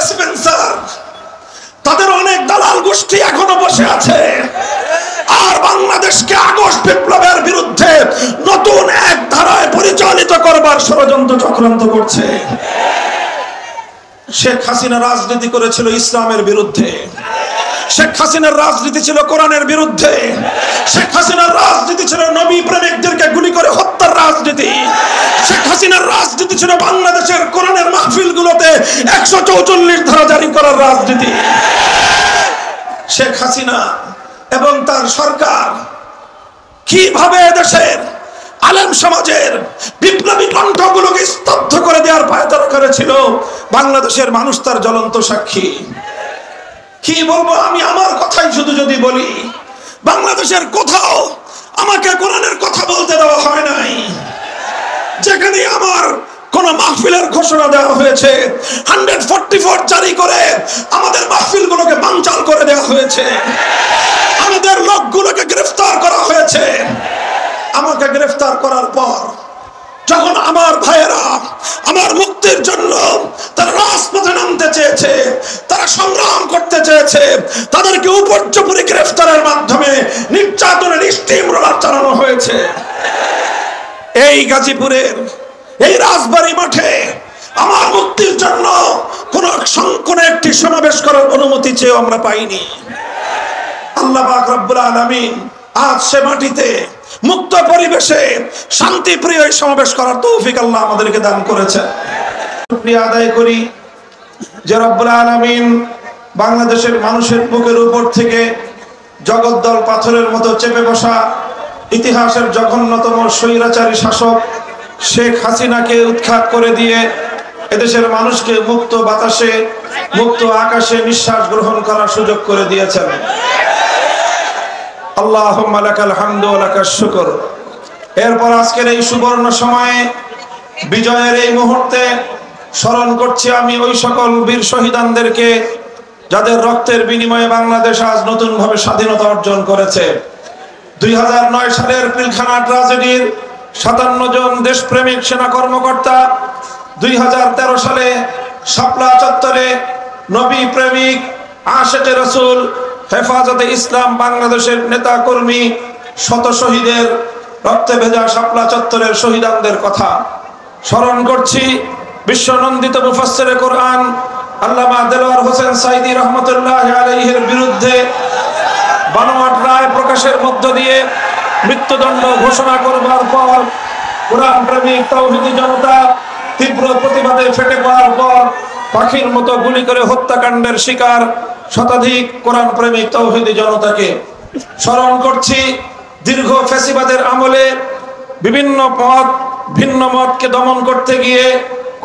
Spencer, তাদের অনেক দালাল গোষ্ঠী এখনো বসে আছে আর বাংলাদেশকে আগস্ট বিপ্লবের বিরুদ্ধে নতুন এক ধারায় পরিচালিত করবার ষড়যন্ত্র চক্রান্ত করছে। শেখ হাসিনা রাজনীতি করেছিল ইসলামের বিরুদ্ধে, শেখ হাসিনার রাজনীতি ছিল কোরআনের বিরুদ্ধে, শেখ হাসিনার রাজনীতি ছিল নবী প্রেমিকদেরকে গুলি করে হত্যার রাজনীতি, শেখ হাসিনার রাজনীতি ছিল বাংলাদেশের কোরআনের মাহফিলগুলোতে 144 ধারা জারি করার রাজনীতি। শেখ হাসিনা এবং তার সরকার কিভাবে দেশের আলেম সমাজের বিপ্লবী কণ্ঠগুলোকে স্তব্ধ করে দেওয়ার পায়তারা করেছিল, বাংলাদেশের মানুষ তার জ্বলন্ত সাক্ষী। কি বলবো আমি, আমার কথাই শুধু যদি বলি, বাংলাদেশের কোথাও আমাকে কোরআনের কথা বলতে দেওয়া হয় নাই। যেখানে আমার কোন মাহফিলের ঘোষণা দেওয়া হয়েছে 144 জারি করে আমাদের মাহফিলগুলোকে বানচাল করে দেওয়া হয়েছে, আমাদের লোকগুলোকে গ্রেফতার করা হয়েছে। আমাকে গ্রেফতার করার পর যখন আমার ভাইয়েরা আমার মুক্তির জন্য তারা রাজপথে নামতে চেয়েছে, তারা সংগ্রাম করতে চেয়েছে, তাদেরকে উপর্যুপরি গ্রেফতারের মাধ্যমে নির্যাতনের স্টিম রোলার চালানো হয়েছে। এই গাজীপুরের এই রাজবাড়ী মাঠে আমার মুক্তির জন্য কোন একটি সমাবেশ করার অনুমতি চেয়েও আমরা পাইনি। আল্লাহ পাক রব্বুল আলামিন আজ সে মাটিতে মুক্ত পরিবেশে শান্তিপ্রিয় এই সমাবেশ করার তৌফিক আল্লাহ আমাদেরকে দান করেছেন। শুকরিয়া আদায় করি যে রব্বুল আলামিন বাংলাদেশের মানুষের বুকের উপর থেকে জগদ্দল পাথরের মতো চেপে বসা ইতিহাসের জঘন্যতম স্বৈরাচারী শাসক শেখ হাসিনাকে উৎখাত করে দিয়ে এদেশের মানুষকে মুক্ত বাতাসে মুক্ত আকাশে নিঃশ্বাস গ্রহণ করার সুযোগ করে দিয়েছেন। আল্লাহুম্মা লাকাল হামদু ওয়া লাকাশ শুকর। এরপর আজকের এই সুবর্ণ সময়ে বিজয়ের এই মুহূর্তে স্মরণ করছি আমি ওই সকল বীর শহীদানদেরকে যাদের রক্তের বিনিময়ে বাংলাদেশ আজ নতুনভাবে স্বাধীনতা অর্জন করেছে। 2009 সালের পিলখানা ট্র্যাজেডির 57 জন দেশপ্রেমিক সেনা কর্মকর্তা, 2013 সালে শাপলা চত্বরে নবী প্রেমিক আশেকে রাসূল হেফাজতে ইসলাম বাংলাদেশের নেতা কর্মী শত শহীদের রক্তে ভেজা শাপলা চত্বরের শহীদানদের কথা স্মরণ করছি। বিশ্বনন্দিত মুফাসসিরে কোরআন আল্লামা দেলোয়ার হোসেন সাঈদী রহমতুল্লাহ আলাইহির বিরুদ্ধে বানোয়াট রায় প্রকাশের মধ্য দিয়ে মৃত্যুদণ্ড ঘোষণা করবার পর কোরআন প্রেমিক তাওহীদি জনতা তীব্র প্রতিবাদে ফেটে পড়ার পর পাখির মতো গুলি করে হত্যাকাণ্ডের শিকার শতাধিক কোরআন প্রেমিক তাওহীদি জনতাকে স্মরণ করছি। দীর্ঘ ফ্যাসিবাদের আমলে বিভিন্ন ভিন্ন মতকে দমন করতে গিয়ে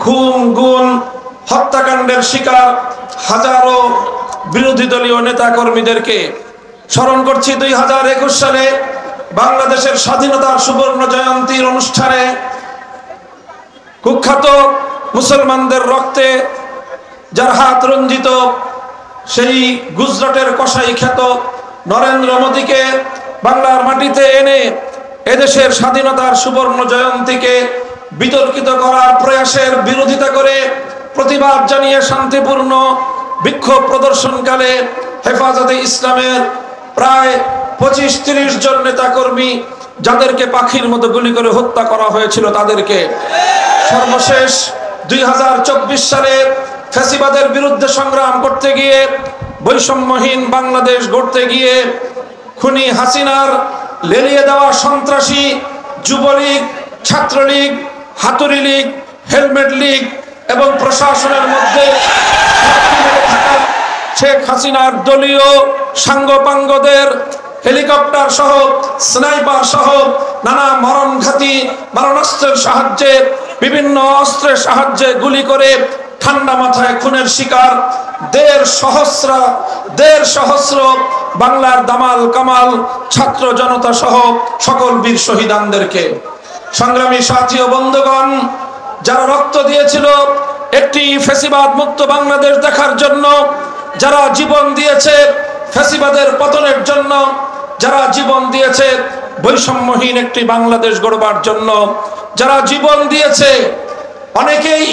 খুন গুম হত্যাকাণ্ডের শিকার হাজারো বিরোধী দলীয় নেতা কর্মীদেরকে স্মরণ করছি। 2021 সালে বাংলাদেশের স্বাধীনতার সুবর্ণ জয়ন্তীর অনুষ্ঠানে কুখ্যাত মুসলমানদের রক্তে যার হাত রঞ্জিত সেই গুজরাটের কসাই খ্যাত নরেন্দ্র মোদীকে বাংলার মাটিতে এনে এদেশের স্বাধীনতার সুবর্ণ জয়ন্তীকে বিতর্কিত করার প্রয়াসের বিরোধিতা করে প্রতিবাদ জানিয়ে শান্তিপূর্ণ বিক্ষোভ প্রদর্শনকালে হেফাজতে ইসলামের প্রায় 25-30 জন নেতাকর্মী যাদেরকে পাখির মতো গুলি করে হত্যা করা হয়েছিল তাদেরকে সর্বশেষ 2024 সালে ফ্যাসিবাদের বিরুদ্ধে সংগ্রাম করতে গিয়ে বৈষম্যহীন বাংলাদেশ গড়তে গিয়ে খুনি হাসিনার লেলিয়ে দেওয়া সন্ত্রাসী যুবলীগ, ছাত্রলীগ, হাতুড়ি লীগ, হেলমেট লীগ এবং প্রশাসনের মধ্যে শেখ হাসিনার দলীয় সাঙ্গপাঙ্গদের হেলিকপ্টার সহ স্নাইপার সহ নানা মরণঘাতী মারণাস্ত্রের সাহায্যে বিভিন্ন অস্ত্রের সাহায্যে গুলি করে ঠান্ডা মাথায় খুনের শিকার 1.5 সহস্র বাংলার দামাল কামাল ছাত্র জনতা সহ সকল বীর শহীদানদেরকে সংগ্রামী সাথী ও বন্ধুগণ, যারা রক্ত দিয়েছিল একটি ফ্যাসিবাদ মুক্ত বাংলাদেশ দেখার জন্য, যারা জীবন দিয়েছে ফ্যাসিবাদের পতনের জন্য, যারা জীবন দিয়েছে বৈষম্যহীন একটি বাংলাদেশ গড়বার জন্য, যারা জীবন দিয়েছে অনেকেই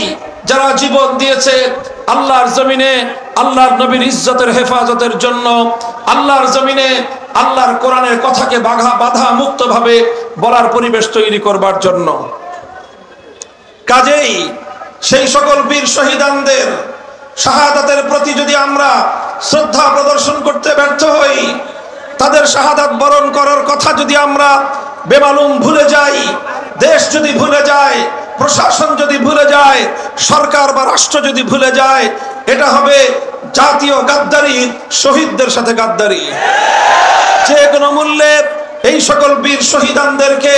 যারা জীবন দিয়েছে আল্লাহর জমিনে আল্লাহর নবীর ইজ্জতের হেফাজতের জন্য, আল্লাহর জমিনে আল্লাহর কোরআনের কথাকে বাধা মুক্ত ভাবে বলার পরিবেশ তৈরি করবার জন্য। কাজেই সেই সকল বীর শহীদানদের শাহাদাতের প্রতি যদি আমরা শ্রদ্ধা প্রদর্শন করতে ব্যর্থ হই, তাদের শাহাদাত বরণ করার কথা যদি আমরা বেমালুম ভুলে যাই, দেশ যদি ভুলে যায়, প্রশাসন যদি ভুলে যায়, সরকার বা রাষ্ট্র যদি ভুলে যায়, এটা হবে জাতীয় গাদ্দারি, শহীদদের সাথে গাদ্দারি। যে কোনো মূল্যে এই সকল বীর শহীদানদেরকে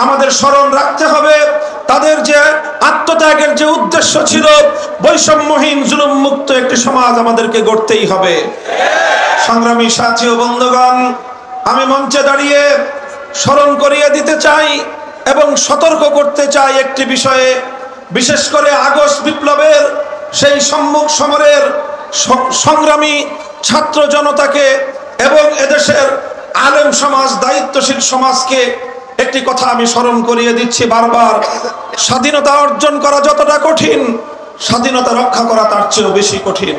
আমাদের স্মরণ রাখতে হবে। তাদের যে আত্মত্যাগের যে উদ্দেশ্য ছিল, বৈষম্যহীন জুলুম মুক্ত একটি সমাজ আমাদেরকে গড়তেই হবে। সংগ্রামী সাথী ও বন্ধুগণ, আমি মঞ্চে দাঁড়িয়ে স্মরণ করিয়ে দিতে চাই এবং সতর্ক করতে চাই একটি বিষয়ে, বিশেষ করে আগস্ট বিপ্লবের সেই সম্মুখ সমরের সংগ্রামী ছাত্র জনতাকে এবং এদেশের আলেম সমাজ, দায়িত্বশীল সমাজকে একটি কথা আমি স্মরণ করিয়ে দিচ্ছি বারবার। স্বাধীনতা অর্জন করা যতটা কঠিন, স্বাধীনতা রক্ষা করা তার চেয়েও বেশি কঠিন।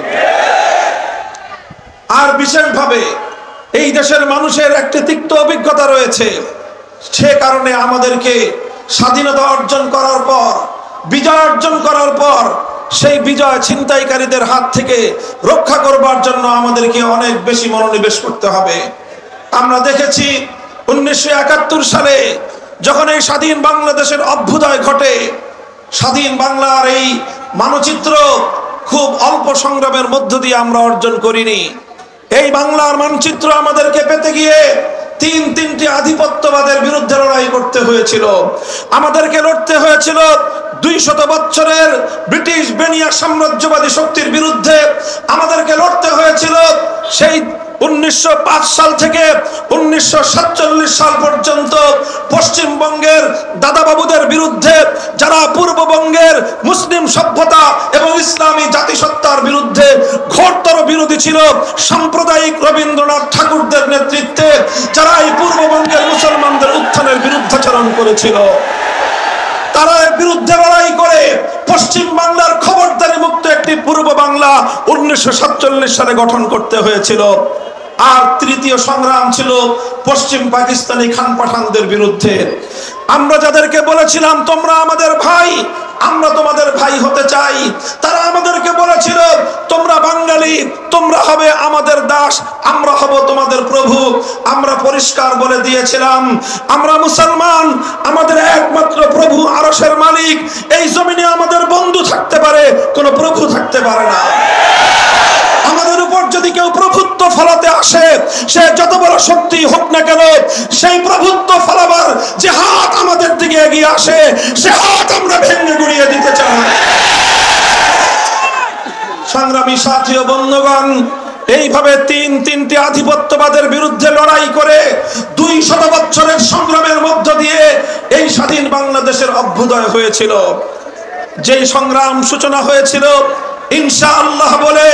আর বিশেষভাবে এই দেশের মানুষের একটি তিক্ত অভিজ্ঞতা রয়েছে। সে কারণে আমাদেরকে স্বাধীনতা অর্জন করার পর, বিজয় অর্জন করার পর সেই বিজয় ছিনতাইকারীদের হাত থেকে রক্ষা করবার জন্য আমাদেরকে অনেক বেশি মনোনিবেশ করতে হবে। আমরা দেখেছি 1971 সালে যখন এই স্বাধীন বাংলাদেশের অভ্যুদয় ঘটে, স্বাধীন বাংলার এই মানচিত্র খুব অল্প সংগ্রামের মধ্য দিয়ে আমরা অর্জন করিনি। এই বাংলার মানচিত্র আমাদেরকে পেতে গিয়ে তিনটি আধিপত্যবাদের বিরুদ্ধে লড়াই করতে হয়েছিল। আমাদেরকে লড়তে হয়েছিল 200 বছরের ব্রিটিশ বেনিয়া সাম্রাজ্যবাদী শক্তির বিরুদ্ধে। আমাদেরকে লড়তে হয়েছিল সেই 1905 সাল থেকে 1947 সাল পর্যন্ত পশ্চিমবঙ্গের দাদাবাবুদের বিরুদ্ধে, যারা পূর্ববঙ্গের মুসলিম সভ্যতা এবং ইসলামী জাতিসত্তার বিরুদ্ধে ঘোরতর বিরোধী ছিল। সাম্প্রদায়িক রবীন্দ্রনাথ ঠাকুরদের নেতৃত্বে যারা এই পূর্ববঙ্গের মুসলমানদের উত্থানের বিরুদ্ধাচরণ করেছিল, তারা এর বিরুদ্ধে লড়াই করে পশ্চিম বাংলার খবরদারি মুক্ত একটি পূর্ব বাংলা 1947 সালে গঠন করতে হয়েছিল। আর তৃতীয় সংগ্রাম ছিল পশ্চিম পাকিস্তানি খান পাঠানদের বিরুদ্ধে। আমরা যাদেরকে বলেছিলাম তোমরা আমাদের ভাই, আমরা তোমাদের ভাই হতে চাই, তারা আমাদেরকে বলেছিল তোমরা বাঙালি, তোমরা হবে আমাদের দাস, আমরা হব তোমাদের প্রভু। আমরা পরিষ্কার বলে দিয়েছিলাম আমরা মুসলমান, আমাদের একমাত্র প্রভু আরশের মালিক। এই জমিনে আমাদের বন্ধু থাকতে পারে, কোনো প্রভু থাকতে পারে না। আমাদের উপর যদি কেউ প্রভুত্ব ফলাতে আসে, সে যত বড় শক্তি হোক না কেন, সেই প্রভুত্ব ফলাবার যে হাত আমাদের দিকে এগিয়ে আসে, সে হাত আমরা ভেঙে গুড়িয়ে দিতে চাই। সংগ্রামী সাথী ও বন্ধুগণ, এইভাবে তিনটি আধিপত্যবাদের বিরুদ্ধে লড়াই করে 200 বছরের সংগ্রামের মধ্য দিয়ে এই স্বাধীন বাংলাদেশের অভ্যুদয় হয়েছিল। যেই সংগ্রাম সূচনা হয়েছিল ইনশাআল্লাহ বলে,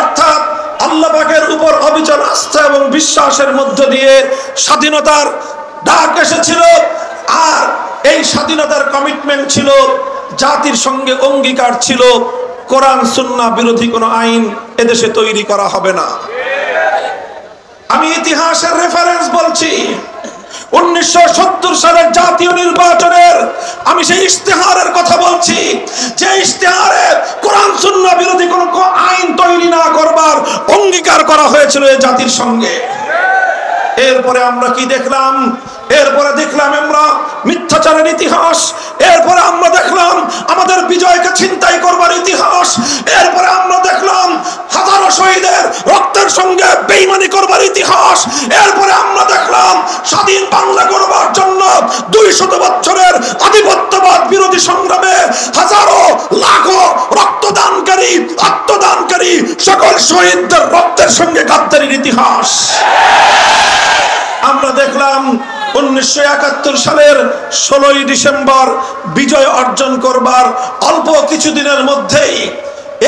অর্থাৎ আল্লাহ পাকের উপর অবিচল আস্থা এবং বিশ্বাসের মধ্য দিয়ে স্বাধীনতার ডাক এসেছিল। আর এই স্বাধীনতার কমিটমেন্ট ছিল, জাতির সঙ্গে অঙ্গীকার ছিল, কোরআন সুন্নাহ বিরোধী কোনো আইন এদেশে তৈরি করা হবে না। আমি ইতিহাসের রেফারেন্স বলছি। 1970 সালের জাতীয় নির্বাচনের আমি সেই ইশতেহারের কথা বলছি, যে ইশতেহারে কোরআন সুন্নাহ বিরোধী কোনো আইন তৈরি না করবার অঙ্গীকার করা হয়েছিল এই জাতির সঙ্গে। এরপরে আমরা কি দেখলাম? এরপরে দেখলাম আমরা মিথ্যাচারের ইতিহাস। এরপরে আমরা দেখলাম আমাদের বিজয়কে ছিনতাই করবার ইতিহাস। এরপরে আমরা দেখলাম হাজারো শহীদের রক্তের সঙ্গে বেঈমানি করবার ইতিহাস। এরপরে আমরা দেখলাম স্বাধীন বাংলা গড়বার জন্য 200 বছরের আধিপত্যবাদ বিরোধী সংগ্রামে হাজারো লাখো রক্তদানকারী, আত্মদানকারী সকল শহীদদের রক্তের সঙ্গে গাদ্দারির ইতিহাস। আমরা দেখলাম 1971 সালের 16 ডিসেম্বর বিজয় অর্জন করবার অল্প কিছুদিনের মধ্যেই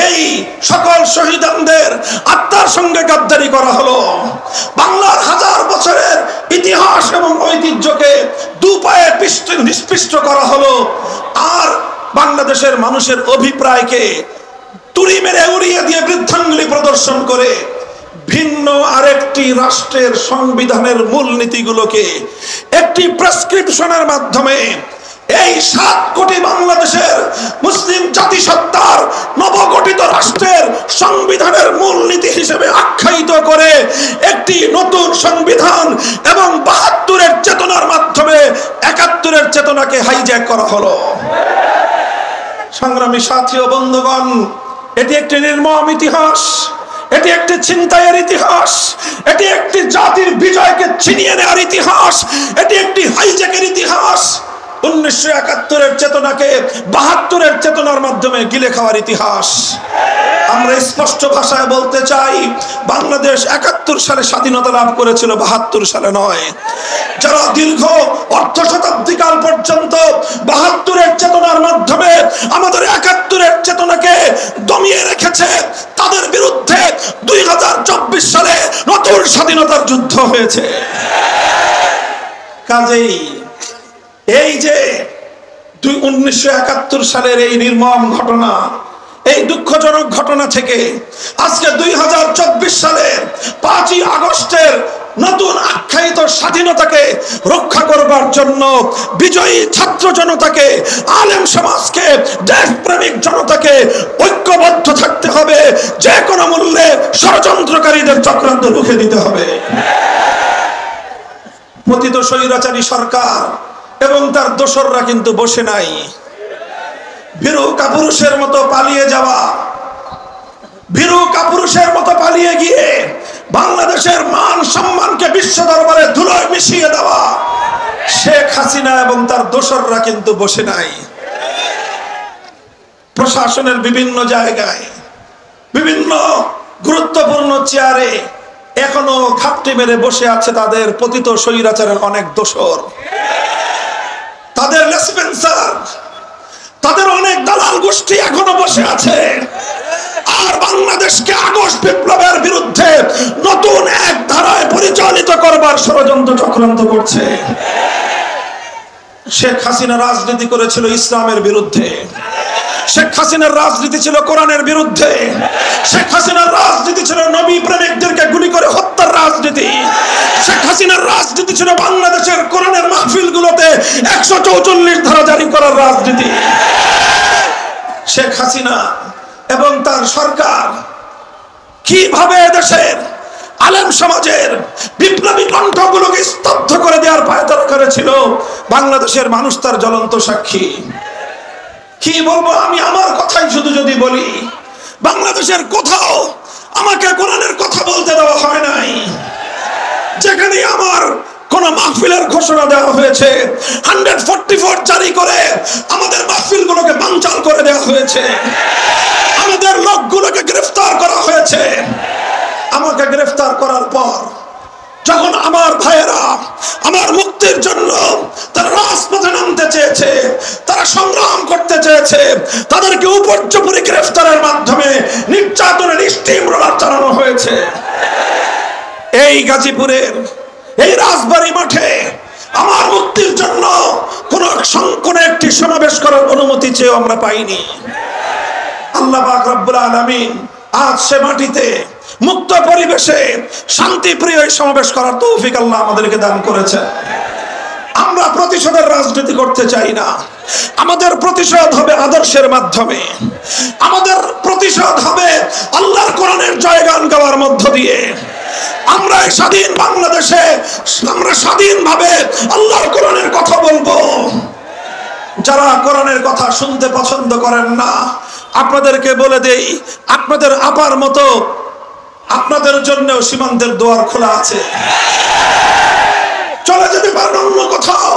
এই সকল শহীদদের আত্মার সঙ্গে গাদ্দারি করা হলো। বাংলার হাজার বছরের ইতিহাস এবং ঐতিহ্যকে দুপায়ে নিষ্পৃষ্ট করা হলো। আর বাংলাদেশের মানুষের অভিপ্রায়কে তুড়ি মেরে উড়িয়ে দিয়ে বৃদ্ধাঙ্গুলি প্রদর্শন করে ভিন্ন আরেকটি রাষ্ট্রের সংবিধানের মূলনীতিগুলোকে একটি প্রেসক্রিপশনের মাধ্যমে এই 7 কোটি বাংলাদেশের মুসলিম জাতিসত্তার নবগঠিত রাষ্ট্রের সংবিধানের মূলনীতি হিসেবে আখ্যায়িত করে একটি নতুন সংবিধান এবং 72-এর চেতনার মাধ্যমে 71-এর চেতনাকে হাইজ্যাক করা হলো। সংগ্রামী সাথী ও বন্ধুগণ, এটি একটি নির্মম ইতিহাস, এটি একটি ছিনতাইয়ের ইতিহাস, এটি একটি জাতির বিজয়কে ছিনিয়ে নেওয়ার ইতিহাস, এটি একটি হাইজ্যাকের ইতিহাস। 1971-এর চেতনাকে 72-এর চেতনার মাধ্যমে গিলে খাওয়ার ইতিহাস। আমরা স্পষ্ট ভাষায় বলতে চাই, বাংলাদেশ 71 সালে স্বাধীনতা লাভ করেছিল, 72 সালে নয়। যারা দীর্ঘ অর্ধ শতাব্দীকাল পর্যন্ত 72-এর চেতনার মাধ্যমে আমাদের 71-এর চেতনাকে দমিয়ে রেখেছে, তাদের বিরুদ্ধে 2024 সালে নতুন স্বাধীনতার যুদ্ধ হয়েছে। কাজেই এই যে 1971 সালের এই নির্মম ঘটনা, এই দুঃখজনক ঘটনা থেকে আজকে 2024 সালের 5ই আগস্টের নতুন আখ্যায়িত স্বাধীনতাকে রক্ষা করবার জন্য বিজয়ী ছাত্র জনতাকে, আলেম সমাজকে, দেশপ্রেমিক জনতাকে ঐক্যবদ্ধ থাকতে হবে। যে কোনো মূল্যে ষড়যন্ত্রকারীদের চক্রান্ত রুখে দিতে হবে। পতিত স্বৈরাচারী সরকার এবং তার দোসররা কিন্তু বসে নাই। ভীরু কাপুরুষের মতো পালিয়ে যাওয়া, ভীরু কাপুরুষের মতো পালিয়ে গিয়ে বাংলাদেশের মান সম্মানকে বিশ্ব দরবারে ধুলোয় মিশিয়ে দেওয়া শেখ হাসিনা এবং তার দোসররা কিন্তু বসে নাই। প্রশাসনের বিভিন্ন জায়গায়, বিভিন্ন গুরুত্বপূর্ণ চেয়ারে এখনো ঘাপটি মেরে বসে আছে তাদের পতিত স্বৈরাচারের অনেক দোসর, তাদের লেসপেন্সার, তাদের অনেক দালাল গোষ্ঠী এখনো বসে আছে। আর বাংলাদেশকে আগস্ট বিপ্লবের বিরুদ্ধে নতুন এক ধারায় পরিচালিত করবার ষড়যন্ত্র চক্রান্ত করছে। শেখ হাসিনা রাজনীতি করেছিল ইসলামের বিরুদ্ধে, শেখ হাসিনার রাজনীতি ছিল কোরআনের বিরুদ্ধে, শেখ হাসিনার রাজনীতি ছিল নবী প্রেমিকদেরকে গুলি করে হত্যার রাজনীতি, শেখ হাসিনার রাজনীতি ছিল বাংলাদেশের কোরআনের মাহফিলগুলোতে 144 ধারা জারি করার রাজনীতি। শেখ হাসিনা এবং তার সরকার কিভাবে দেশের আলেম সমাজের বিপ্লবী কণ্ঠগুলোকে স্তব্ধ করে দেওয়ার পায়তারা করেছিল, বাংলাদেশের মানুষ তার জ্বলন্ত সাক্ষী। কি বলবো আমি, আমার কথাই শুধু যদি বলি, বাংলাদেশের কোথাও আমাকে কোরআনের কথা বলতে দেওয়া হয় নাই। যেখানে আমার কোন মাহফিলের ঘোষণা দেওয়া হয়েছে, 144 জারি করে আমাদের মাহফিলগুলোকে বানচাল করে দেওয়া হয়েছে, আমাদের লোকগুলোকে গ্রেফতার করা হয়েছে। আমাকে গ্রেফতার করার পর যখন আমার ভাইয়েরা আমার মুক্তির জন্য তারা রাজপথে নামতে চেয়েছে, তারা সংগ্রাম করতে চেয়েছে, তাদেরকে উপর্যুপরি গ্রেফতারের মাধ্যমে নির্যাতনের স্টিম রোলার চালানো হয়েছে। এই গাজীপুরের এই রাজবাড়ী মাঠে আমার মুক্তির জন্য কোন একটি সমাবেশ করার অনুমতি চেয়েও আমরা পাইনি। আল্লাহ পাক রব্বুল আলামিন আজ সে মাটিতে মুক্ত পরিবেশে শান্তিপ্রিয় সমাবেশ করার তৌফিক আল্লাহ আমাদেরকে দান করেছেন। আমরা প্রতিশোধের রাজনীতি করতে চাই না। আমাদের প্রতিশোধ হবে আদর্শের মাধ্যমে, আমাদের প্রতিশোধ হবে আল্লাহর কোরআনের জয়গান গাওয়ার মধ্য দিয়ে। আমরা স্বাধীন বাংলাদেশে আমরা স্বাধীনভাবে আল্লাহর কোরআনের কথা বলবো। যারা কোরআনের কথা শুনতে পছন্দ করেন না, আপনাদেরকে বলে দেই, আপনাদের আপার মতো আপনাদের জন্য সীমান্তের দুয়ার খোলা আছে, চলে যেতে পারেন অন্য কোথাও।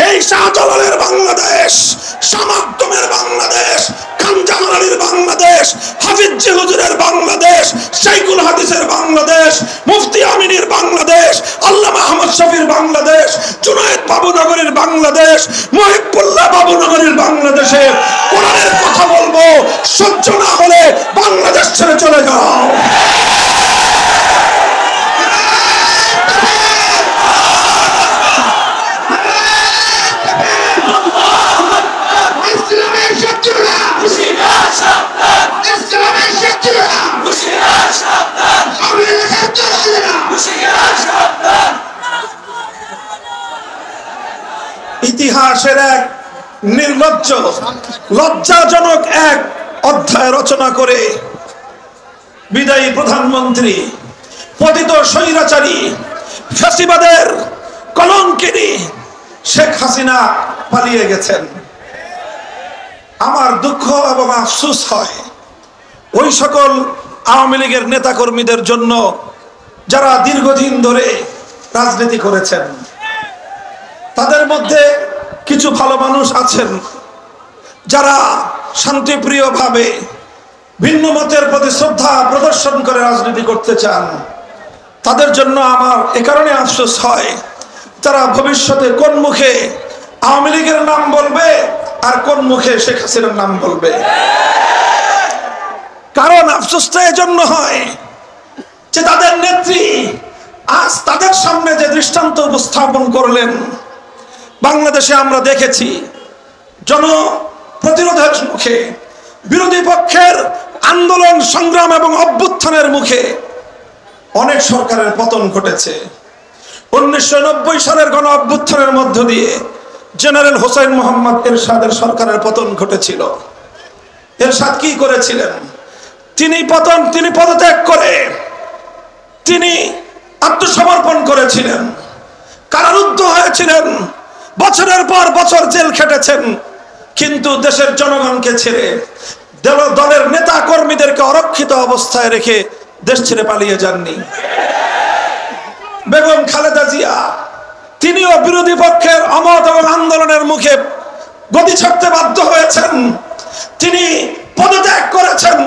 এই শাহজালালের বাংলাদেশ, শামাদ্দমের বাংলাদেশ, খানজাহান আলীর বাংলাদেশ, হাফিজ হুজুরের বাংলাদেশ, শাইখুল হাদিসের বাংলাদেশ, মুফতি আমিনীর বাংলাদেশ, আল্লামা আহমদ শফির বাংলাদেশ, জুনায়েদ বাবুনগরীর বাংলাদেশ, মুহিবুল্লাহ বাবুনগরীর বাংলাদেশে কোরআনের কথা বলবো। সহ্য না হলে বাংলাদেশ ছেড়ে চলে যাও। Islam! ইতিহাসের এক নির্লজ্জ লজ্জাজনক এক অধ্যায় রচনা করে বিদায়ী প্রধানমন্ত্রী পতিত স্বৈরাচারী ফ্যাসিবাদের কলঙ্কিনী শেখ হাসিনা পালিয়ে গেছেন। আমার দুঃখ এবং আফসোস হয় ওই সকল আওয়ামী লীগের নেতাকর্মীদের জন্য যারা দীর্ঘদিন ধরে রাজনীতি করেছেন। তাদের মধ্যে কিছু ভালো মানুষ আছেন যারা শান্তিপ্রিয়ভাবে ভিন্ন মতের প্রতি শ্রদ্ধা প্রদর্শন করে রাজনীতি করতে চান। তাদের জন্য আমার এ কারণে আফসোস হয় তারা ভবিষ্যতে কোন মুখে আওয়ামী লীগের নাম বলবে আর কোন মুখে শেখ হাসিনার নাম বলবে। কারণ আফসোসটা এজন্য হয় যে তাদের নেত্রী আজ তাদের সামনে যে দৃষ্টান্ত উপস্থাপন করলেন, বাংলাদেশে আমরা দেখেছি জনপ্রতিরোধের মুখে, বিরোধী পক্ষের আন্দোলন সংগ্রাম এবং অভ্যুত্থানের মুখে অনেক সরকারের পতন ঘটেছে। 1990 সালের গণ অভ্যুত্থানের মধ্য দিয়ে জেনারেল হোসেন মোহাম্মদ এরশাদের সরকারের পতন ঘটেছিল। এরশাদ কি করেছিলেন? তিনি পদত্যাগ করে তিনি আত্মসমর্পণ করেছিলেন, কারারুদ্ধ হয়েছিলেন, বছরের পর বছর জেল খেটেছেন, কিন্তু দেশের জনগণকে ছেড়ে দলের নেতা কর্মীদেরকে অরক্ষিত অবস্থায় রেখে দেশ ছেড়ে পালিয়ে যাননি। বেগম খালেদা জিয়া তিনিও বিরোধী পক্ষের অমত এবং আন্দোলনের মুখে গদি ছাড়তে বাধ্য হয়েছেন। তিনি পদত্যাগ করেছেন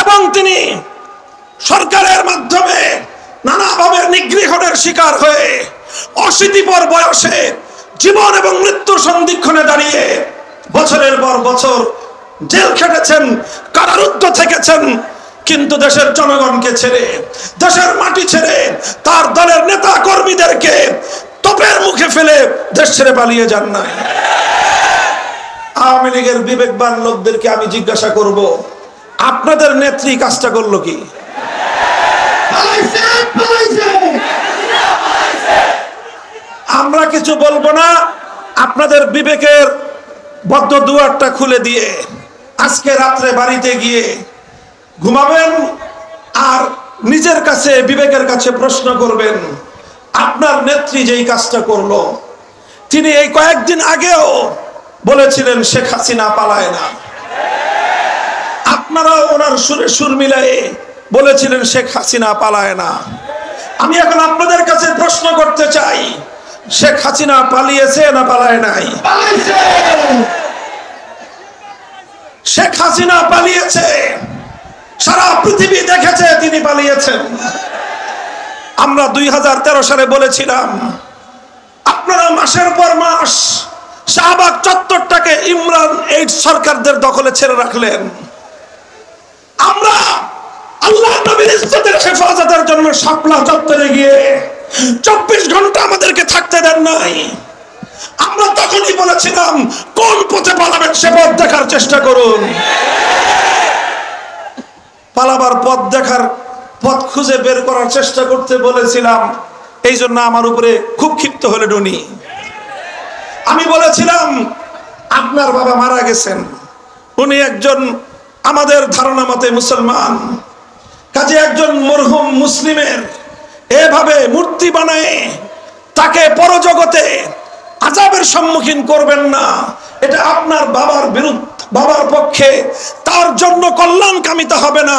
এবং তিনি সরকারের মাধ্যমে নানাভাবে নিগৃহণের শিকার হয়ে অশীতিপর বয়সে জীবন এবং মৃত্যুর সন্ধিক্ষণে দাঁড়িয়ে বছরের পর বছর জেল খেটেছেন, কারারুদ্ধ থেকেছেন, কিন্তু দেশের জনগণকে ছেড়ে, দেশের মাটি ছেড়ে, তার দলের নেতা কর্মীদেরকে তোপের মুখে ফেলে দেশ ছেড়ে পালিয়ে যান নাই। আওয়ামী লীগের বিবেকবান লোকদেরকে আমি জিজ্ঞাসা করব, আপনাদের নেত্রী কাজটা করলো কি? আমরা কিছু বলবো না, আপনাদের বিবেকের বদ্ধ দুয়ারটা খুলে দিয়ে আজকে রাত্রে বাড়িতে গিয়ে ঘুমাবেন আর নিজের কাছে বিবেকের কাছে প্রশ্ন করবেন, আপনার নেত্রী যেই কাজটা করলো, তিনি এই কয়েকদিন আগেও বলেছিলেন শেখ হাসিনা পালায় না। আপনারা ওনার সুরে সুর মিলায়ে বলেছিলেন শেখ হাসিনা পালায় না। আমি এখন আপনাদের কাছে প্রশ্ন করতে চাই, শেখ হাসিনা পালিয়েছে না পালায় নাই? শেখ হাসিনা পালিয়েছে, সারা পৃথিবী দেখেছে তিনি পালিয়েছেন। আমরা 2013 সালে বলেছিলাম আপনারা মাসের পর মাস শাহবাগ চত্বরটাকে ইমরান এইড সরকারদের দখলে ছেড়ে রাখলেন। আমরা আল্লাহ নবীর ইজ্জতের হেফাজতের জন্য শাপলা চত্বরে গিয়ে 24 ঘন্টা আমাদেরকে থাকতে দেন নাই। আমরা তখনই বলেছিলাম কোন পথে পালাবেন সে পথ দেখার চেষ্টা করুন। পালাবার পথ খুঁজে বের করার চেষ্টা করতে বলেছিলাম, এই জন্য আমার উপরে খুব ক্ষিপ্ত হলেন উনি। আমি বলেছিলাম আপনার বাবা মারা গেছেন, উনি একজন আমাদের ধারণা মতে মুসলমান, কাজে একজন মরহুম মুসলিমের এভাবে মূর্তি বানায় তাকে পরজগতে আযাবের সম্মুখীন করবেন না, এটা আপনার বাবার বিরুদ্ধে, বাবার পক্ষে তার জন্য কল্যাণকামিতা হবে না,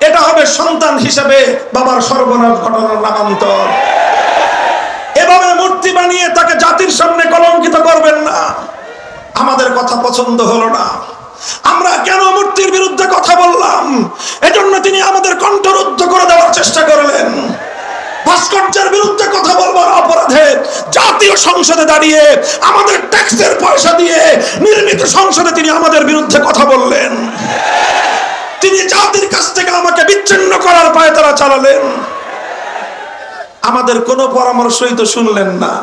এটা হবে সন্তান হিসেবে বাবার সর্বনাশ ঘটানোর নামান্তর। এভাবে মূর্তি বানিয়ে তাকে জাতির সামনে কলঙ্কিত করবেন না। আমাদের কথা পছন্দ হলো না, আমরা কেন মূর্তির বিরুদ্ধে কথা বললাম, এজন্য তিনি আমাদের কণ্ঠরুদ্ধ করে দেওয়ার চেষ্টা করলেন। ভাস্কর্যের বিরুদ্ধে কথা বলবার অপরাধে জাতীয় সংসদে দাঁড়িয়ে আমাদের ট্যাক্সের পয়সা দিয়ে নির্মিত সংসদে তিনি আমাদের বিরুদ্ধে কথা বললেন। তিনি জাতির কাছ থেকে আমাকে বিচ্ছিন্ন করার পায়তারা চালালেন। আমাদের কোনো পরামর্শই তো শুনলেন না।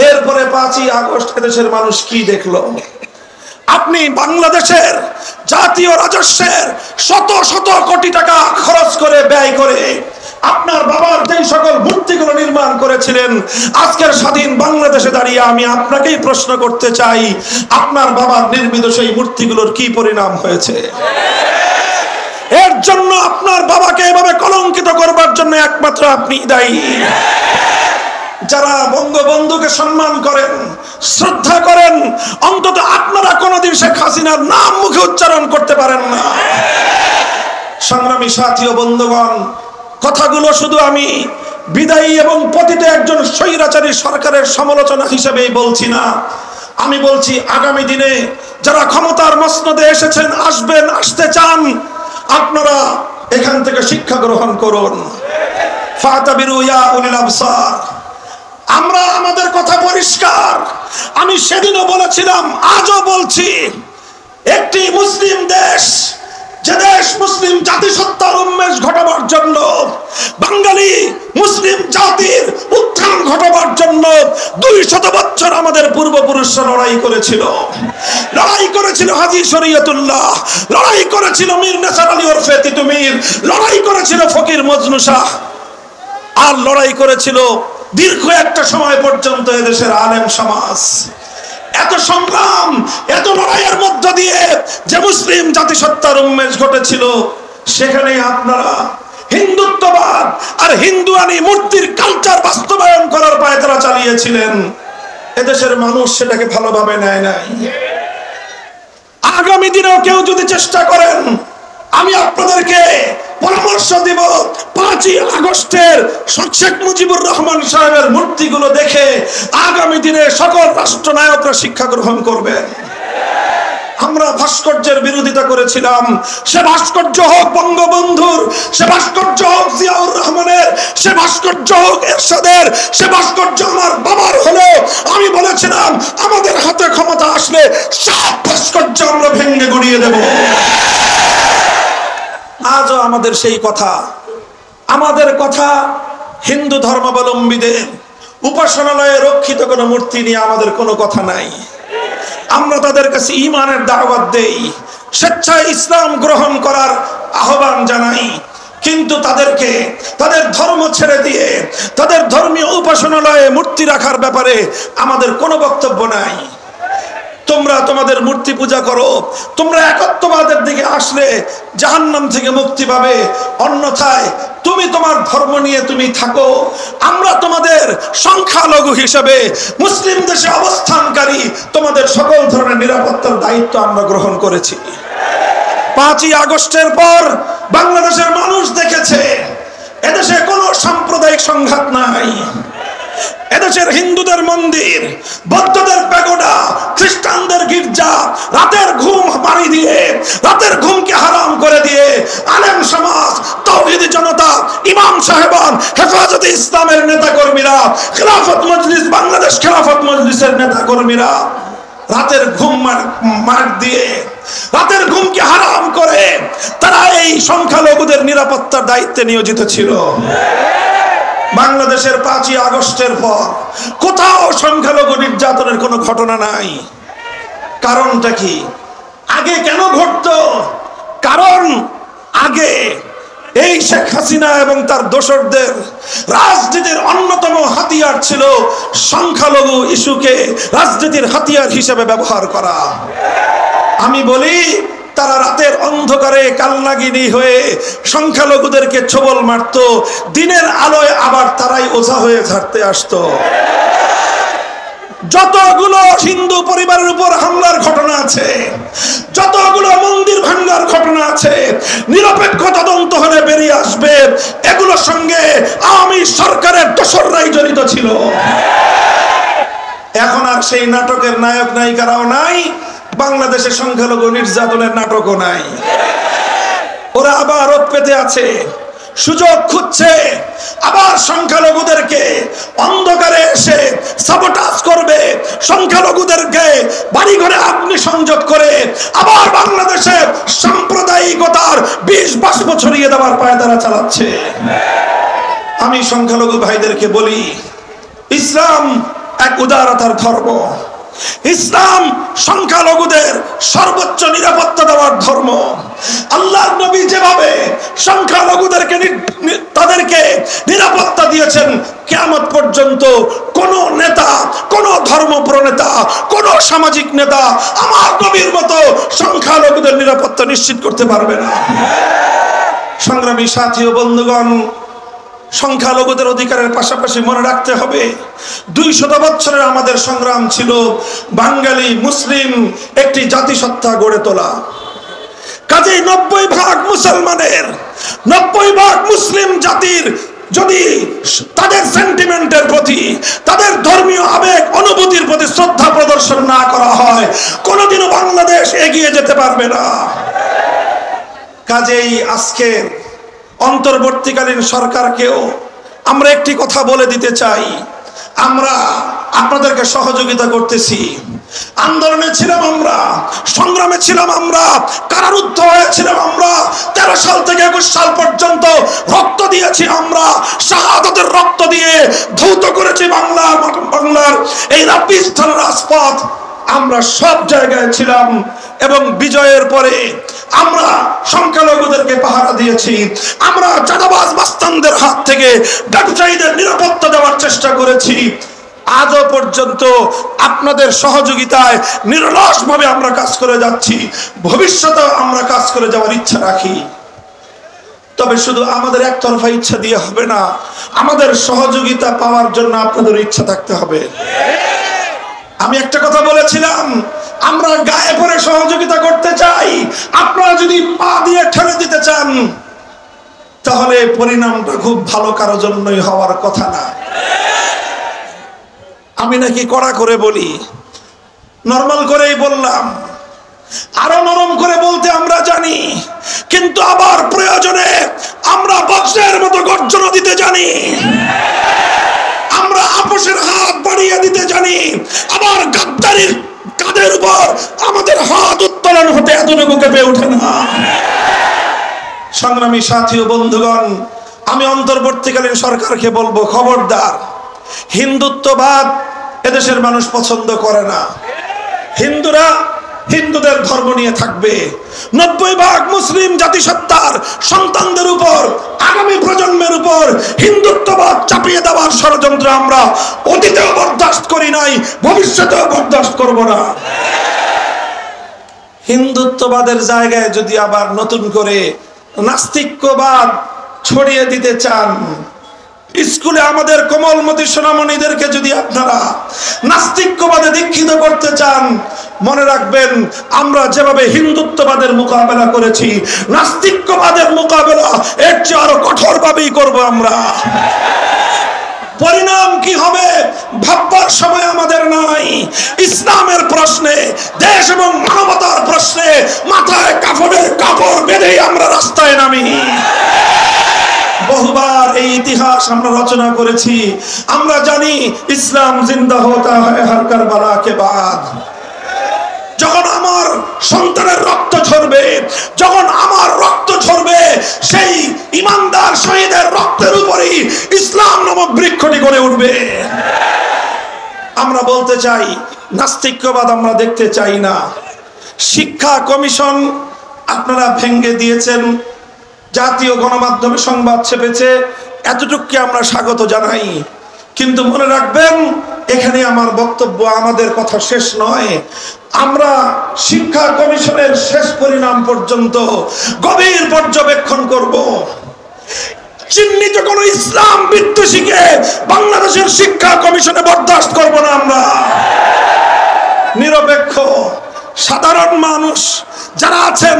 এরপরে 5ই আগস্ট এদেশের মানুষ কি দেখলো? আপনি বাংলাদেশের জাতীয় রাজস্বের শত শত কোটি টাকা খরচ করে ব্যয় করে আপনার বাবার যেই সকল মূর্তিগুলো নির্মাণ করেছিলেন, আজকের স্বাধীন বাংলাদেশে দাঁড়িয়ে আমি আপনাকেই প্রশ্ন করতে চাই, আপনার বাবার নির্মিত সেই মূর্তিগুলোর কি পরিণাম হয়েছে? এর জন্য আপনার বাবাকে এভাবে কলঙ্কিত করবার জন্য একমাত্র আপনি দায়ী। যারা বঙ্গবন্ধুকে সম্মান করেন, শ্রদ্ধা করেন, অন্তত আপনারা কোনদিন শেখ হাসিনার নাম মুখে উচ্চারণ করতে পারেন না। সংগ্রামী সাথী ও বন্ধুগণ, কথাগুলো শুধু আমি বিদায়ী এবং পতিত একজন স্বৈরাচারী সরকারের সমালোচনা হিসেবেই বলছি না। আমি বলছি আগামী দিনে যারা ক্ষমতার মসনদে এসেছেন, আসবেন, আসতে চান, আপনারা এখান থেকে শিক্ষা গ্রহণ করুন। ফাতাবিরু ইয়া উলিল আবসার। আমরা আমাদের কথা পরিষ্কার। আমি সেদিনও বলেছিলাম, আজও বলছি, একটি মুসলিম দেশ, যে দেশ মুসলিম জাতিসত্তার উন্মেষ ঘটাবার জন্য, বাঙালি মুসলিম জাতির উত্থান ঘটাবার জন্য 200 বছর আমাদের পূর্বপুরুষরা লড়াই করেছিল। লড়াই করেছিল হাজী শরীয়তুল্লাহ, লড়াই করেছিল মীর নেসার আলী ওরফে তিতুমীর, লড়াই করেছিল ফকির মজনু শাহ, আর লড়াই করেছিল দীর্ঘ একটা সময় পর্যন্ত এদেশের আলেম সমাজ। এত সংগ্রাম, এত লড়াইয়ের মধ্য দিয়ে যে মুসলিম জাতিসত্তার উন্মেষ ঘটেছিল, সেখানে আপনারা হিন্দুত্ববাদ আর হিন্দুয়ানি মূর্তির কালচার বাস্তবায়ন করার পায়তারা চালিয়েছিলেন। এদেশের মানুষ সেটাকে ভালোভাবে নেয় নাই। আগামী দিনেও কেউ যদি চেষ্টা করেন, আমি আপনাদেরকে পরামর্শ দিব, 5ই আগস্টের শেখ মুজিবুর রহমান সাহেবের মূর্তিগুলো দেখে আগামী দিনে সকল রাষ্ট্রনায়করা শিক্ষা গ্রহণ করবেন। আমরা ভাস্কর্যের বিরোধিতা করেছিলাম, সে ভাস্কর্য হোক বঙ্গবন্ধুর, সে ভাস্কর্য হোক জিয়াউর রহমানের, সে ভাস্কর্য হোক এরশাদের, সে ভাস্কর্য আমার বাবার হলো। আমি বলেছিলাম আমাদের হাতে ক্ষমতা আসলে সব ভাস্কর্য আমরা ভেঙে গুড়িয়ে দেব। আজও আমাদের সেই কথা। আমাদের কথা হিন্দু ধর্মাবলম্বীদের উপাসনালয়ে রক্ষিত কোনো মূর্তি নিয়ে আমাদের কোনো কথা নাই। আমরা তাদের কাছে ঈমানের দাওয়াত দেই, স্বেচ্ছায় ইসলাম গ্রহণ করার আহ্বান জানাই, কিন্তু তাদেরকে তাদের ধর্ম ছেড়ে দিয়ে তাদের ধর্মীয় উপাসনালয়ে মূর্তি রাখার ব্যাপারে আমাদের কোনো বক্তব্য নাই। তোমরা তোমাদের মূর্তি পূজা করো, তোমরা একত্ববাদের দিকে আসলে জাহান্নাম থেকে মুক্তি পাবে, অন্যথায় তুমি তোমার ধর্ম নিয়ে তুমি থাকো। আমরা তোমাদের সংখ্যালঘু হিসেবে মুসলিম দেশে অবস্থানকারী তোমাদের সকল ধরনের নিরাপত্তার দায়িত্ব আমরা গ্রহণ করেছি। 5ই আগস্টের পর বাংলাদেশের মানুষ দেখেছে এদেশে কোনো সাম্প্রদায়িক সংঘাত নাই। এদেশের হিন্দুদের মন্দির, বৌদ্ধদের প্যাগোডা, খ্রিস্টানদের গির্জা রাতের ঘুম মারি দিয়ে, রাতের ঘুমকে হারাম করে দিয়ে আলেম সমাজ, তাওহীদি জনতা, ইমাম সাহেবান, হেফাজতে ইসলামের নেতা কর্মীরা, খেলাফত মজলিস, বাংলাদেশ খেলাফত মজলিসের নেতা কর্মীরা রাতের ঘুম মার দিয়ে, রাতের ঘুমকে হারাম করে তারা এই সংখ্যালঘুদের নিরাপত্তার দায়িত্বে নিয়োজিত ছিল। বাংলাদেশের 5ই আগস্টের পর কোথাও সংখ্যালঘু নির্যাতনের কোনো ঘটনা নাই। কারণটা কি? আগে কেন ঘটতো? কারণ আগে এই শেখ হাসিনা এবং তার দোসরদের রাজনীতির অন্যতম হাতিয়ার ছিল সংখ্যালঘু ইস্যুকে রাজনীতির হাতিয়ার হিসেবে ব্যবহার করা। আমি বলি, তারা রাতের অন্ধকারে কালনাগিনী হয়ে সংখ্যালঘুদেরকে ছোবল মারত, দিনের আলোয় আবার তারাই ওঝা হয়ে ঝাড়তে আসতো। যতগুলো হিন্দু পরিবারের উপর হামলার ঘটনা আছে, যতগুলো মন্দির ভাঙার ঘটনা আছে, নিরপেক্ষ তদন্ত হলে বেরিয়ে আসবে এগুলোর সঙ্গে আওয়ামী সরকারের দোসররাই জড়িত ছিল। এখন আর সেই নাটকের নায়ক নায়িকারাও নাই, বাংলাদেশে সংখ্যালঘু নির্যাতনের নাটকও নাই। ওরা আবার ওত পেতে আছে, সুযোগ খুঁজছে, আবার সংখ্যালঘুদেরকে অন্ধকারে এসে সাবোটাজ করবে, সংখ্যালঘুদেরকে বাড়িঘরে অগ্নি সংযোগ করে আবার বাংলাদেশে সাম্প্রদায়িকতার 20 বাষ্প ছড়িয়ে দেওয়ার পায়তারা চালাচ্ছে। আমি সংখ্যালঘু ভাইদেরকে বলি, ইসলাম এক উদারতার ধর্ম। ইসলাম সংখ্যালঘুদের সর্বোচ্চ নিরাপত্তা দেওয়ার ধর্ম। আল্লাহর নবী যেভাবে সংখ্যালঘুদেরকে তাদেরকে নিরাপত্তা দিয়েছেন। কিয়ামত পর্যন্ত কোন নেতা, কোন ধর্ম প্রনেতা, কোন সামাজিক নেতা আমার নবীর মতো সংখ্যালঘুদের নিরাপত্তা নিশ্চিত করতে পারবে না। সংগ্রামী সাথী ও বন্ধুগণ, সংখ্যালঘুদের অধিকারের পাশাপাশি মনে রাখতে হবে 200 বছরের আমাদের সংগ্রাম ছিল বাঙালি মুসলিম একটি জাতিসত্তা গড়ে তোলা। কাজেই 90% মুসলমানের, 90% মুসলিম জাতির যদি তাদের সেন্টিমেন্টের প্রতি, তাদের ধর্মীয় আবেগ অনুভূতির প্রতি শ্রদ্ধা প্রদর্শন না করা হয়, কোনোদিনও বাংলাদেশ এগিয়ে যেতে পারবে না। কাজেই আজকে অন্তর্বর্তীকালীন সরকারকেও আমরা একটি কথা বলে দিতে চাই, আমরা আপনাদেরকে সহযোগিতা করতেছি। আন্দোলনে ছিলাম আমরা, সংগ্রামে ছিলাম আমরা, কারারুদ্ধ হয়েছিলাম আমরা, 13 সাল থেকে 21 সাল পর্যন্ত রক্ত দিয়েছি আমরা, শাহাদাতের রক্ত দিয়ে ধৌত করেছি বাংলার এই রাব্বিস্থানের রাজপথ। আমরা সব জায়গায় ছিলাম এবং বিজয়ের পরে আমরা সংখ্যালঘুদেরকে পাহারা দিয়েছি। আমরা চাঁদাবাজ মাস্তানদের হাত থেকে ব্যবসায়ীদের নিরাপত্তা দেওয়ার চেষ্টা করেছি। আজও পর্যন্ত আপনাদের সহযোগিতায় নিরলসভাবে আমরা কাজ করে যাচ্ছি, ভবিষ্যতেও আমরা কাজ করে যাওয়ার ইচ্ছা রাখি। তবে শুধু আমাদের একতরফা ইচ্ছা দিয়ে হবে না, আমাদের সহযোগিতা পাওয়ার জন্য আপনাদের ইচ্ছা থাকতে হবে। আমি একটা কথা বলেছিলাম, আমরা গায়ে পড়ে সহযোগিতা করতে চাই। আপনারা যদি পা দিয়ে ঠেলে দিতে চান তাহলে পরিণামটা খুব ভালো কারোর জন্যই হওয়ার কথা না। আমি নাকি কড়া করে বলি, নরমাল করেই বললাম, আরো নরম করে বলতে আমরা জানি, কিন্তু আবার প্রয়োজনে আমরা বজ্রের মতো গর্জন দিতে জানি, আমরা আপোষের হাত বাড়িয়ে দিতে জানি, আবার গাদ্দারির কাঁধের উপর আমাদের হাত উত্তোলন হতে এতটুকু কেঁপে ওঠে না। সংগ্রামী সাথী ও বন্ধুগণ, আমি অন্তর্বর্তীকালীন সরকারকে বলবো, খবরদার, হিন্দুত্ববাদ এদেশের মানুষ পছন্দ করে না। হিন্দুরা হিন্দুদের ধর্ম নিয়ে থাকবে। 90% মুসলিম জাতিসত্তার সন্তানদের উপর, আগামী প্রজন্মের উপর হিন্দুত্ববাদ চাপিয়ে দেওয়ার ষড়যন্ত্র আমরা অতীতেও বরদাস্ত করি নাই, ভবিষ্যতেও বরদাস্ত করব না। হিন্দুত্ববাদের জায়গায় যদি আবার নতুন করে নাস্তিক্যবাদ ছড়িয়ে দিতে চান, স্কুলে আমাদের কোমলমতি সোনামণিদেরকে যদি আপনারা নাস্তিক্যবাদে দীক্ষিত করতে চান, মনে রাখবেন আমরা যেভাবে হিন্দুত্ববাদের মোকাবেলা করেছি, নাস্তিক্যবাদের মোকাবেলা এর চেয়ে আরো কঠোরভাবেই করব আমরা। পরিণাম কি হবে ভাববার সময় আমাদের নাই। ইসলামের প্রশ্নে, দেশ এবং মানবতার প্রশ্নে মাথায় কাফনের কাপড় বেঁধেই আমরা রাস্তায় নামি। বহুবার এই ইতিহাস আমরা রচনা করেছি। আমরা জানি ইসলাম জিন্দা হতা হয় হর কারবালা কে বাদ। যখন আমার সন্তানের রক্ত ঝরবে, যখন আমার রক্ত ঝরবে, সেই ইমানদার শহীদের রক্তের উপরেই ইসলাম নামক বৃক্ষটি গড়ে উঠবে। আমরা বলতে চাই, নাস্তিক্যবাদ আমরা দেখতে চাই না। শিক্ষা কমিশন আপনারা ভেঙে দিয়েছেন, জাতীয় গণমাধ্যমে সংবাদ ছেপেছে, এতটুকুকে আমরা স্বাগত জানাই। কিন্তু মনে রাখবেন, এখানে আমার বক্তব্য, আমাদের কথা শেষ নয়। আমরা শিক্ষা কমিশনের শেষ পরিণাম পর্যন্ত গভীর পর্যবেক্ষণ করব। চিহ্নিত কোন ইসলাম বিদ্বেষীকে বাংলাদেশের শিক্ষা কমিশনে বরদাস্ত করব না। আমরা নিরপেক্ষ সাধারণ মানুষ যারা আছেন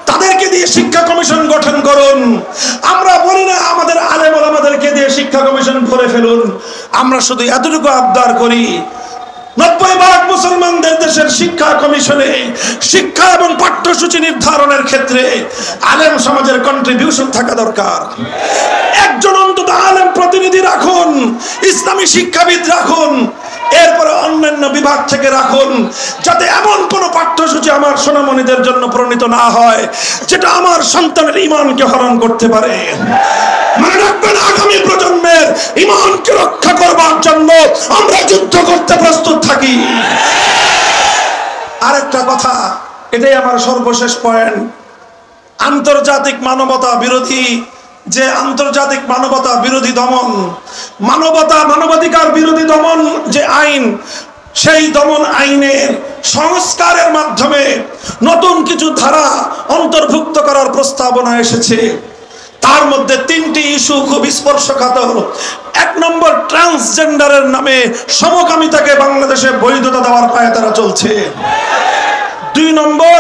তাদেরকে দিয়ে শিক্ষা কমিশন গঠন করুন। আমরা বলি না আমাদের আলেম ওলামাদেরকে দিয়ে শিক্ষা কমিশন ভরে ফেলুন। আমরা শুধু এতটুকু আবদার করি, 90% মুসলমানদের দেশের শিক্ষা কমিশনে শিক্ষা এবং পাঠ্যসূচি নির্ধারণের ক্ষেত্রে আলেম সমাজের কন্ট্রিবিউশন থাকা দরকার। একজন অন্তত আলেম প্রতিনিধি রাখুন, ইসলামী শিক্ষাবিদ রাখুন, এরপরে অন্যান্য বিভাগ থেকে রাখুন, যাতে এমন কোন পাঠ্যসূচি আমার সোনামণিদের জন্য প্রণীত না হয় যেটা আমার সন্তানের ঈমানকে হরণ করতে পারে। মনে রাখবেন, আগামী প্রজন্মের ঈমানকে রক্ষা করবার জন্য আমরা যুদ্ধ করতে প্রস্তুত থাকি। আরেকটা কথা, এটাই আমার সর্বশেষ পয়েন্ট। আন্তর্জাতিক মানবতা বিরোধী যে আন্তর্জাতিক মানবতা বিরোধী দমন, মানবাধিকার বিরোধী দমন যে আইন, সেই দমন আইনের সংস্কারের মাধ্যমে নতুন কিছু ধারা অন্তর্ভুক্ত করার প্রস্তাবনা এসেছে। তার মধ্যে 3টি ইস্যু খুব স্পর্শকাতর। 1 নম্বর, ট্রান্সজেন্ডারের নামে সমকামিতাকে বাংলাদেশে বৈধতা দেওয়ার পায়তারা চলছে। 2 নম্বর,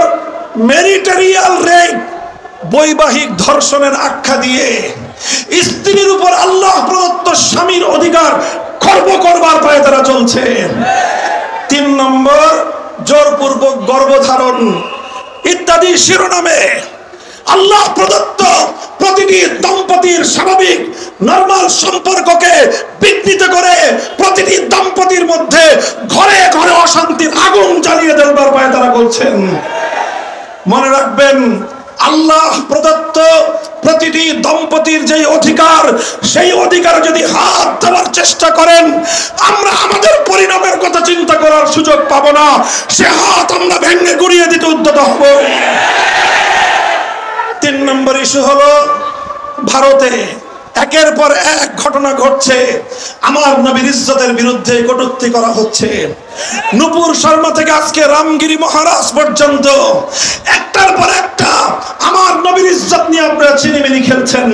ম্যারিটারিয়াল রেপ, বৈবাহিক ধর্ষণের আখ্যা দিয়ে স্ত্রীর উপর আল্লাহ প্রদত্ত স্বামীর অধিকার খর্ব করবার পায়তারা চলছে। 3 নম্বর, জোরপূর্বক গর্ভধারণ ইত্যাদি শিরোনামে আল্লাহ প্রদত্ত প্রতিটি দম্পতির স্বাভাবিক নরমাল সম্পর্ককে বিঘ্নিত করে প্রতিটি দম্পতির মধ্যে ঘরে ঘরে অশান্তির আগুন জ্বালিয়ে দেবার পায়তারা বলছেন। মনে রাখবেন, আল্লাহ প্রদত্ত প্রতিটি দম্পতির যে অধিকার, সেই অধিকার যদি হাত দেওয়ার চেষ্টা করেন, আমরা আমাদের পরিণামের কথা চিন্তা করার সুযোগ পাবো না। সে হাত আমরা ভেঙে গুড়িয়ে দিতে উদ্যত হব। 3 নম্বর ইস্যু হলো, ভারতে একের পর এক ঘটনা ঘটছে, আমার নবীর ইজ্জতের বিরুদ্ধে কটূক্তি করা হচ্ছে। নূপুর শর্মা থেকে আজকে রামগিরি মহারাজ পর্যন্ত একটার পর একটা আমার নবীর ইজ্জত নিয়ে আপনারা চিনিমিনি খেলছেন।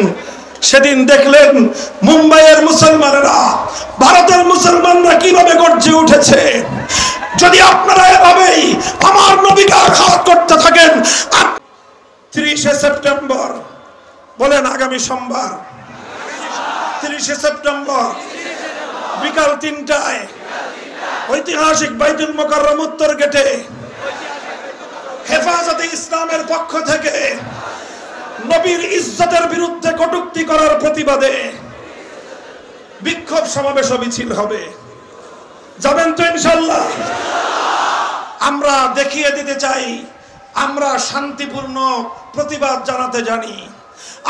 সেদিন দেখলেন মুম্বাইয়ের মুসলমানেরা, ভারতের মুসলমানরা কিভাবে গর্জে উঠেছে। যদি আপনারা এভাবেই আমার নবীকে আঘাত করতে থাকেন, 30শে সেপ্টেম্বর বলেন, আগামী সোমবার 30শে সেপ্টেম্বর বিকাল 3টায় ঐতিহাসিক বাইতুল মোকাররম উত্তর গেটে হেফাজতে ইসলামের পক্ষ থেকে নবীর ইজ্জতের বিরুদ্ধে কটূক্তি করার প্রতিবাদে বিক্ষোভ সমাবেশ মিছিল হবে। যাবেন তো ইনশাআল্লাহ? আমরা দেখিয়ে দিতে চাই আমরা শান্তিপূর্ণ প্রতিবাদ জানাতে জানি।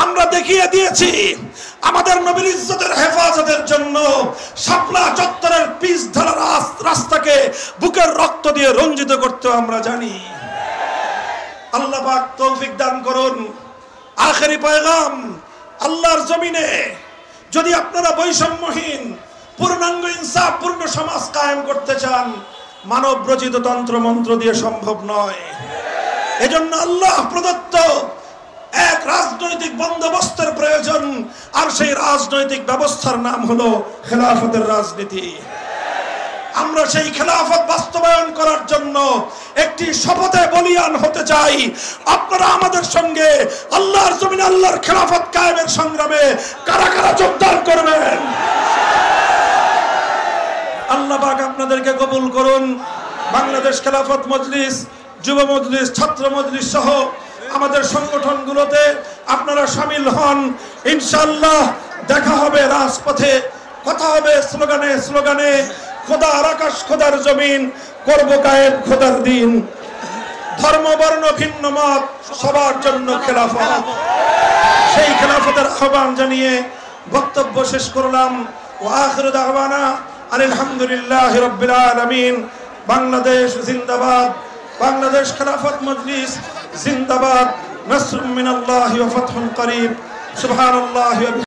আমরা দেখিয়ে দিয়েছি আমাদের নবীর ইজ্জতের হেফাজতের জন্য শাপলা চত্বরের পিচ ঢালা রাস্তাকে বুকের রক্ত দিয়ে রঞ্জিত করতে আমরা জানি। আল্লাহ পাক তৌফিক দান করুন। আখেরি পয়গাম, আল্লাহর জমিনে যদি আপনারা বৈষম্যহীন পূর্ণাঙ্গ ইনসাফপূর্ণ সমাজ কায়েম করতে চান, মানব রচিত তন্ত্র মন্ত্র দিয়ে সম্ভব নয়। এজন্য আল্লাহ প্রদত্ত এক রাজনৈতিক বন্দোবস্তের প্রয়োজন, আর সেই রাজনৈতিক ব্যবস্থার নাম হলো খেলাফতের রাজনীতি। আমরা সেই খেলাফত বাস্তবায়ন করার জন্য একটি শপথে বলিয়ান হতে চাই। আপনারা আমাদের সঙ্গে আল্লাহর জমিনে আল্লাহর খেলাফত কায়েমের সংগ্রামে কারা কারা যোগদান করবেন? আল্লাহ পাক আপনাদেরকে কবুল করুন। বাংলাদেশ খেলাফত মজলিস, যুব মজলিস, ছাত্র মজলিস সহ আমাদের সংগঠনগুলোতে আপনারা শামিল হন। ইনশাআল্লাহ দেখা হবে রাজপথে, কথা হবে স্লোগানে স্লোগানে। খোদার আকাশ, খোদার জমিন, করব কায়েম খোদার দিন। ধর্ম বর্ণ ভিন্ন মত, সবার জন্য খেলাফত। সেই খেলাফতের আহ্বান জানিয়ে বক্তব্য শেষ করলাম। ওয়া আখিরু দাওয়ানা আলহামদুলিল্লাহি রাব্বিল আলামিন। বাংলাদেশ জিন্দাবাদ, বাংলাদেশ খেলাফত মজলিস জিন্দাবাদ। নাসরুম মিনাল্লাহি ওয়া ফাতহুন করিব। সুবহানাল্লাহি।